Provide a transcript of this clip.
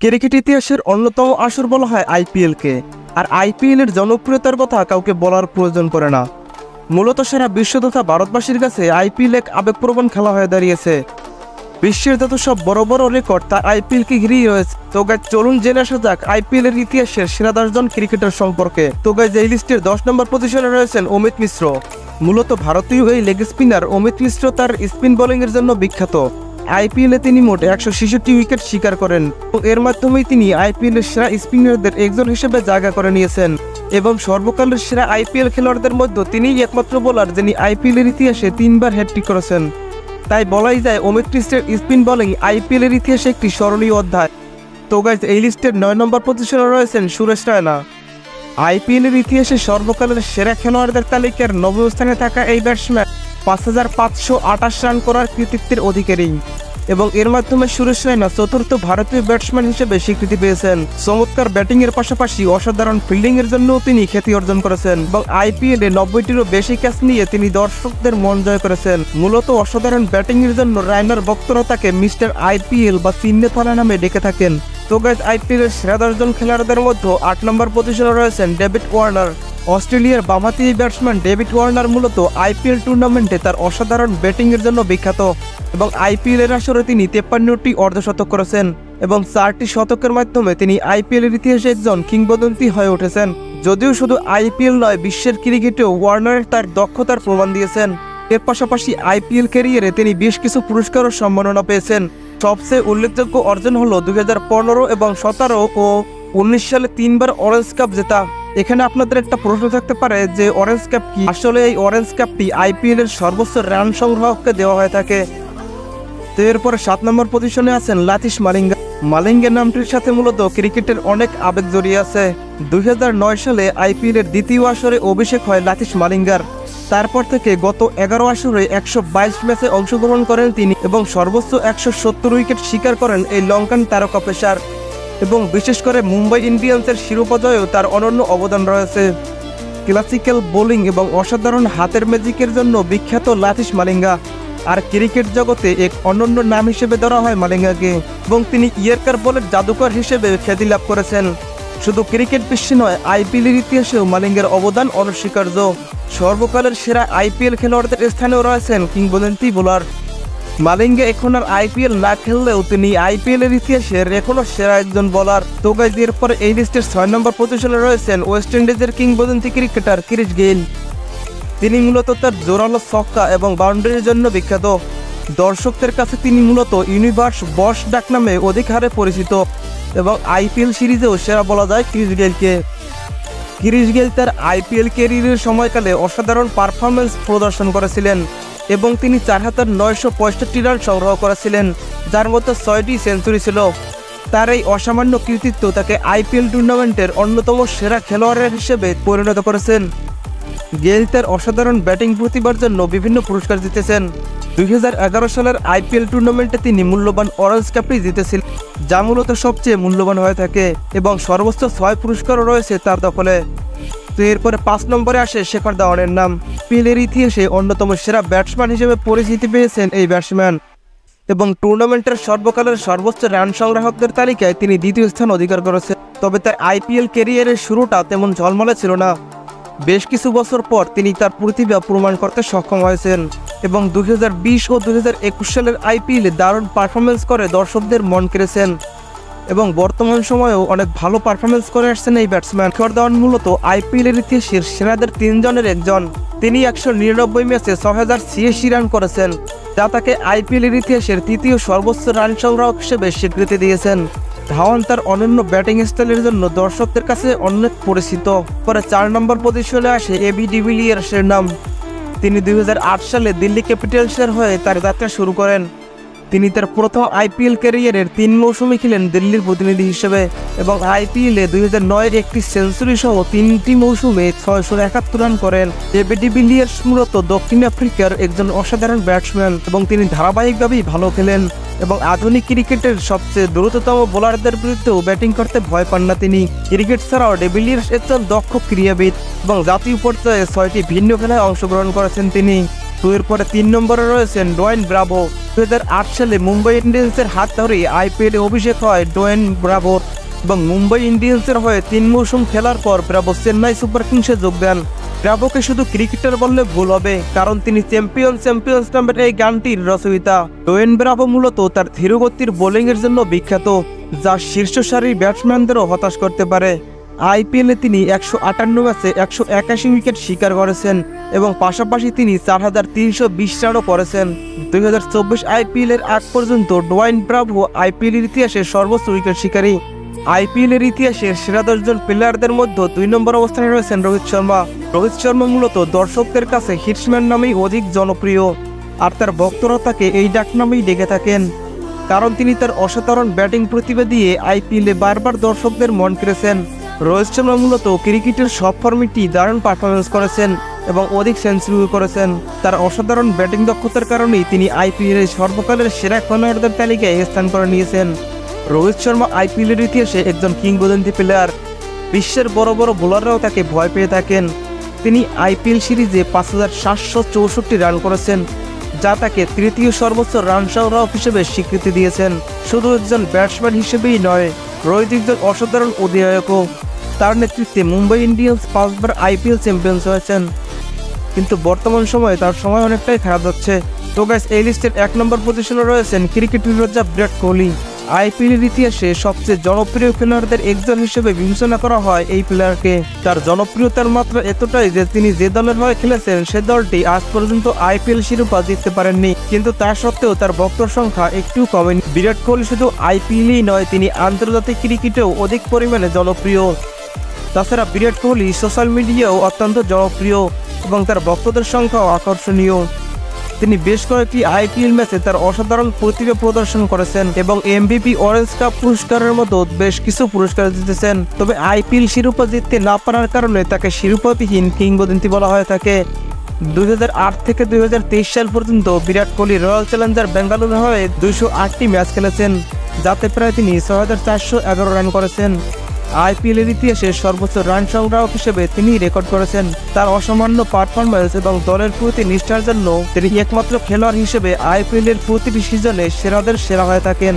Cricket ইতিহাসের অন্যতম আসর বলা হয় আইপিএলকে। আর আইপিএলের জনপ্রিয়তার কথা কাউকে বলার প্রয়োজন পড়ে না। মূলত সারা বিশ্ব তথা ভারতবাসীর কাছে আইপিএল এক আবেগপ্রবণ খেলা হয়ে দাঁড়িয়েছে। বিশ্বের যত সব বড় বড় রেকর্ড তা আইপিএলকে ঘিরেই রয়েছে। তো গাইজ চলুন জেনে আসা যাক আইপিএলের ইতিহাসের সেরা 10 জন ক্রিকেটার সম্পর্কে। তো গাইজ এই লিস্টের 10 নম্বর পজিশনে রয়েছেন অমিত মিশ্র। মূলত ভারতীয় এই লেগ স্পিনার অমিত মিশ্র তার স্পিন বোলিংয়ের জন্য বিখ্যাত। আইপিএলে তিনি মোট 166 উইকেট শিকার করেন। এর মাধ্যমেই তিনি আইপিএলের সেরা স্পিনারদের একজন হিসেবে জায়গা করে নিয়েছেন এবং সর্বকালের সেরা আইপিএল খেলোয়াড়দের মধ্যে তিনিই একমাত্র বোলার যিনি আইপিএলের ইতিহাসে 3বার হ্যাটট্রিক করেছেন। তাই বলাই যায় অমিত মিশ্রের স্পিন বোলিং আইপিএলের ইতিহাসে একটি স্মরণীয় অধ্যায়। তো গাইজ এই লিস্টের 9 নম্বর পজিশনে রয়েছেন সুরেশ রায়না। আইপিএলের ইতিহাসে সর্বকালের সেরা খেলোয়াড়দের তালিকার 9ম স্থানে থাকা এই ব্যাটসম্যান 5528 রান করার কৃতিত্বের অধিকারী এবং এর মাধ্যমে সুরেশ রায়না চতুর্থ ভারতীয় ব্যাটসম্যান হিসেবে স্বীকৃতি পেয়েছেন। চমৎকার ব্যাটিং এর পাশাপাশি অসাধারণ ফিল্ডিং এর জন্য তিনি খ্যাতি অর্জন করেছেন এবং আইপিএলে 90টিরও বেশি ক্যাচ নিয়ে তিনি দর্শকদের মন জয় করেছেন। মূলত অসাধারণ ব্যাটিং এর জন্য রায়নার ভক্তরা তাকে মিস্টার আইপিএল বা চিহ্নেতলা নামে ডেকে থাকেন। তো গাইজ আইপিএলের সেরা 10 জন খেলোয়াড়দের মধ্যে 8 নম্বর পজিশনে রয়েছেন ডেভিড ওয়ার্নার। অস্ট্রেলিয়ার বামহাতি ব্যাটসম্যান ডেভিড ওয়ার্নার মূলত আইপিএল টুর্নামেন্টে তার অসাধারণ ব্যাটিংয়ের জন্য বিখ্যাত এবং আইপিএলের আসরে তিনি 53টি অর্ধশতক করেছেন এবং 4টি শতকের মাধ্যমে তিনি আইপিএলের ইতিহাসে একজন কিংবদন্তি হয়ে উঠেছেন। যদিও শুধু আইপিএল নয়, বিশ্বের ক্রিকেটেও ওয়ার্নার তার দক্ষতার প্রমাণ দিয়েছেন। এর পাশাপাশি আইপিএল ক্যারিয়ারে তিনি বেশ কিছু পুরস্কার ও সম্মাননা পেয়েছেন। সবচেয়ে উল্লেখযোগ্য অর্জন হলো 2015 এবং 17 ও 19 সালে 3বার অরেঞ্জ কাপ জেতা। এখানে আপনাদের একটা প্রশ্ন থাকতে পারে যে অরেঞ্জ কাপ কি? আসলে এই অরেঞ্জ কাপটি আইপিএল এর সর্বোচ্চ রান সংগ্রাহককে দেওয়া হয়ে থাকে। তো এরপরে 7 নম্বর পজিশনে আছেন লাতিশ মালিঙ্গা। মালিঙ্গা নামটির সাথে মূলত ক্রিকেটের অনেক আবেগ জড়িয়ে আছে। 2009 সালে আইপিএল এর দ্বিতীয় আসরে অভিষেক হয় লাতিশ মালিঙ্গার। তারপর থেকে গত 11 আসরে 122 ম্যাচে অংশগ্রহণ করেন তিনি এবং সর্বোচ্চ 170 উইকেট শিকার করেন এই লঙ্কান তারকা পেসার এবং বিশেষ করে মুম্বাই ইন্ডিয়ান্সের শিরোপা জয়েও তার অনন্য অবদান রয়েছে। ক্লাসিক্যাল বোলিং এবং অসাধারণ হাতের ম্যাজিকের জন্য বিখ্যাত লাতিশ মালিঙ্গা। আর ক্রিকেট জগতে এক অনন্য নাম হিসেবে ধরা হয় মালিঙ্গাকে এবং তিনি ইয়র্কার বলের জাদুকর হিসেবে খ্যাতি লাভ করেছেন। শুধু ক্রিকেট বিশ্বে নয়, আইপিএলের ইতিহাসেও মালিঙ্গার অবদান অনস্বীকার্য। সর্বকালের সেরা আইপিএল খেলোয়াড়দের স্থানেও রয়েছেন কিংবদন্তি বোলার। মালিঙ্গা এখন আর আইপিএল না খেললেও তিনি আইপিএলের ইতিহাসের এখনো সেরা একজন বোলার। তো গাইজ এরপরে এই লিস্টের 6 নম্বর পজিশনে রয়েছেন ওয়েস্ট ইন্ডিজের কিংবদন্তি ক্রিকেটার ক্রিস গেইল। তিনি মূলত তার জোরালো ছক্কা এবং বাউন্ডারির জন্য বিখ্যাত। দর্শকদের কাছে তিনি মূলত ইউনিভার্স বস ডাক নামে অধিক হারে পরিচিত এবং আইপিএল সিরিজেও সেরা বলা যায় ক্রিস গেইলকে। ক্রিস গেইল তার আইপিএল ক্যারিয়ারের সময়কালে অসাধারণ পারফরমেন্স প্রদর্শন করেছিলেন এবং তিনি 4965 রান সংগ্রহ করেছিলেন, যার মধ্যে 6টি সেঞ্চুরি ছিল। তার এই অসামান্য কৃতিত্ব তাকে আইপিএল টুর্নামেন্টের অন্যতম সেরা খেলোয়াড়ের হিসেবে পরিণত করেছেন। গেইল তার অসাধারণ ব্যাটিং প্রতিভার জন্য বিভিন্ন পুরস্কার জিতেছেন। 2011 সালের আইপিএল টুর্নামেন্টে তিনি মূল্যবান অরেঞ্জ কাপটি জিতেছিলেন, যা মূলত সবচেয়ে মূল্যবান হয়ে থাকে এবং সর্বোচ্চ 6 পুরস্কারও রয়েছে তার দখলে। তো এরপরে 5 নম্বরে আসে শেখর ধাওয়ানের নাম। আইপিএলের ইতিহাসে অন্যতম সেরা ব্যাটসম্যান হিসেবে পরিচিতি পেয়েছেন এই ব্যাটসম্যান এবং টুর্নামেন্টের সর্বকালের সর্বোচ্চ রান সংগ্রাহকদের তালিকায় তিনি 2য় স্থান অধিকার করেছেন। তবে তার আইপিএল ক্যারিয়ারের শুরুটা তেমন ঝলমলে ছিল না। বেশ কিছু বছর পর তিনি তার প্রতিভা প্রমাণ করতে সক্ষম হয়েছেন এবং 2020 ও 2021 সালের আইপিএলে দারুণ পারফরমেন্স করে দর্শকদের মন কেড়েছেন এবং বর্তমান সময়েও অনেক ভালো পারফরমেন্স করে আসছেন এই ব্যাটসম্যান। শেখর ধাওয়ান মূলত আইপিএলের ইতিহাসের সেরাদের 3 জনের একজন। তিনি 199 ম্যাচে 6086 রান করেছেন, যা তাকে আইপিএলের ইতিহাসের 3য় সর্বোচ্চ রান সংগ্রাহক হিসেবে স্বীকৃতি দিয়েছেন। ধাওয়ান তার অনন্য ব্যাটিং স্টাইলের জন্য দর্শকদের কাছে অনেক পরিচিত। পরে 4 নম্বর পজিশনে আসে এবি ডিভিলিয়ার্সের নাম। তিনি 2008 সালে দিল্লি ক্যাপিটালসের হয়ে তার যাত্রা শুরু করেন। তিনি তার প্রথম আইপিএল ক্যারিয়ারের 3 মৌসুমে খেলেন দিল্লির প্রতিনিধি হিসেবে এবং আইপিএলে 2009-এর একটি সেঞ্চুরি সহ 3টি মৌসুমে 671 রান করেন। এবি ডিভিলিয়ার্স মূলত দক্ষিণ আফ্রিকার একজন অসাধারণ ব্যাটসম্যান এবং তিনি ধারাবাহিকভাবেই ভালো খেলেন এবং আধুনিক ক্রিকেটের সবচেয়ে দ্রুততম বোলারদের বিরুদ্ধেও ব্যাটিং করতে ভয় পান না তিনি। ক্রিকেট ছাড়াও ডিভিলিয়ার্স একজন দক্ষ ক্রীড়াবিদ এবং জাতীয় পর্যায়ে 6টি ভিন্ন খেলায় অংশগ্রহণ করেছেন তিনি। এর পরে 3 নম্বরে রয়েছেন ডোয়েন ব্রাভো। 2008 সালে মুম্বাই ইন্ডিয়ান্সের হাত ধরে আইপিএলে অভিষেক হয় ডোয়েন ব্রাভোর এবং মুম্বাই ইন্ডিয়ান্সের হয়ে 3 মৌসুম খেলার পর ব্রাভো চেন্নাই সুপার কিংসে যোগ দেন। ব্রাভোকে শুধু ক্রিকেটার বললে ভুল হবে, কারণ তিনি চ্যাম্পিয়ন্স নামের এই গানটির রচয়িতা। ডোয়েন ব্রাভো মূলত তার ধীরগতির বোলিংয়ের জন্য বিখ্যাত, যা শীর্ষ সারির ব্যাটসম্যানদেরও হতাশ করতে পারে। আইপিএলে তিনি 158 ম্যাচে 181 উইকেট শিকার করেছেন এবং পাশাপাশি তিনি 4320 রানও করেছেন। 2024 আইপিএলের আগ পর্যন্ত ডোয়েন ব্রাভো আইপিএলের ইতিহাসে সর্বোচ্চ উইকেট শিকারী। আইপিএলের ইতিহাসের সেরা 10 জন প্লেয়ারদের মধ্যে 2 নম্বর অবস্থানে রয়েছেন রোহিত শর্মা। রোহিত শর্মা মূলত দর্শকদের কাছে হিটসম্যান নামেই অধিক জনপ্রিয়, আর তার ভক্তরা তাকে এই ডাক নামেই ডেকে থাকেন, কারণ তিনি তার অসাধারণ ব্যাটিং প্রতিভা দিয়ে আইপিএলে বারবার দর্শকদের মন কেড়েছেন। রোহিত শর্মা মূলত ক্রিকেটের সব ফর্মেটেই দারুণ পারফরমেন্স করেছেন এবং অধিক সেঞ্চুরি করেছেন। তার অসাধারণ ব্যাটিং দক্ষতার কারণেই তিনি আইপিএলের সর্বকালের সেরা খেলোয়াড়দের তালিকায় স্থান করে নিয়েছেন। রোহিত শর্মা আইপিএলের ইতিহাসে একজন কিংবদন্তি প্লেয়ার। বিশ্বের বড় বড় বোলাররাও তাকে ভয় পেয়ে থাকেন। তিনি আইপিএল সিরিজে 5764 রান করেছেন, যা তাকে তৃতীয় সর্বোচ্চ রান সংগ্রাহক হিসেবে স্বীকৃতি দিয়েছেন। শুধু একজন ব্যাটসম্যান হিসেবেই নয়, রোহিত একজন অসাধারণ অধিনায়কও। তার নেতৃত্বে মুম্বাই ইন্ডিয়ান্স 5 বার আইপিএল চ্যাম্পিয়ন্স হয়েছেন, কিন্তু বর্তমান সময়ে তার সময় অনেকটাই খারাপ যাচ্ছে। তো গাইস, এই লিস্টের 1 নম্বর পজিশনে রয়েছেন ক্রিকেটের রাজা বিরাট কোহলি। আইপিএলের ইতিহাসে সবচেয়ে জনপ্রিয় খেলোয়াড়দের একজন হিসেবে বিবেচনা করা হয় এই প্লেয়ারকে। তার জনপ্রিয়তার মাত্রা এতটাই যে তিনি যে দলের হয়ে খেলেছেন সে দলটি আজ পর্যন্ত আইপিএল শিরোপা জিততে পারেননি, কিন্তু তা সত্ত্বেও তার ভক্তর সংখ্যা একটু কমেনি। বিরাট কোহলি শুধু আইপিএলই নয়, তিনি আন্তর্জাতিক ক্রিকেটেও অধিক পরিমাণে জনপ্রিয়। তাছাড়া বিরাট কোহলি সোশ্যাল মিডিয়াও অত্যন্ত জনপ্রিয় এবং তার ভক্তদের সংখ্যাও আকর্ষণীয়। তিনি বেশ কয়েকটি আইপিএল ম্যাচে তার অসাধারণ প্রতিভা প্রদর্শন করেছেন এবং এমভিপি, অরেঞ্জ কাপ পুরস্কারের মতো বেশ কিছু পুরস্কার জিতেছেন। তবে আইপিএল শিরোপা জিততে না পারার কারণে তাকে শিরোপাবিহীন কিংবদন্তি বলা হয়ে থাকে। 2008 থেকে 2023 সাল পর্যন্ত বিরাট কোহলি রয়্যাল চ্যালেঞ্জার বেঙ্গালুরু হয়ে 208টি ম্যাচ খেলেছেন, যাতে প্রায় তিনি 6411 রান করেছেন। আইপিএলের ইতিহাসে সর্বোচ্চ রান সংগ্রাহক হিসেবে তিনি রেকর্ড করেছেন। তার অসামান্য পারফরম্যান্স এবং দলের প্রতি নিষ্ঠার জন্য তিনি একমাত্র খেলোয়াড় হিসেবে আইপিএলের প্রতিটি সিজনে সেরাদের সেরা হয়ে থাকেন।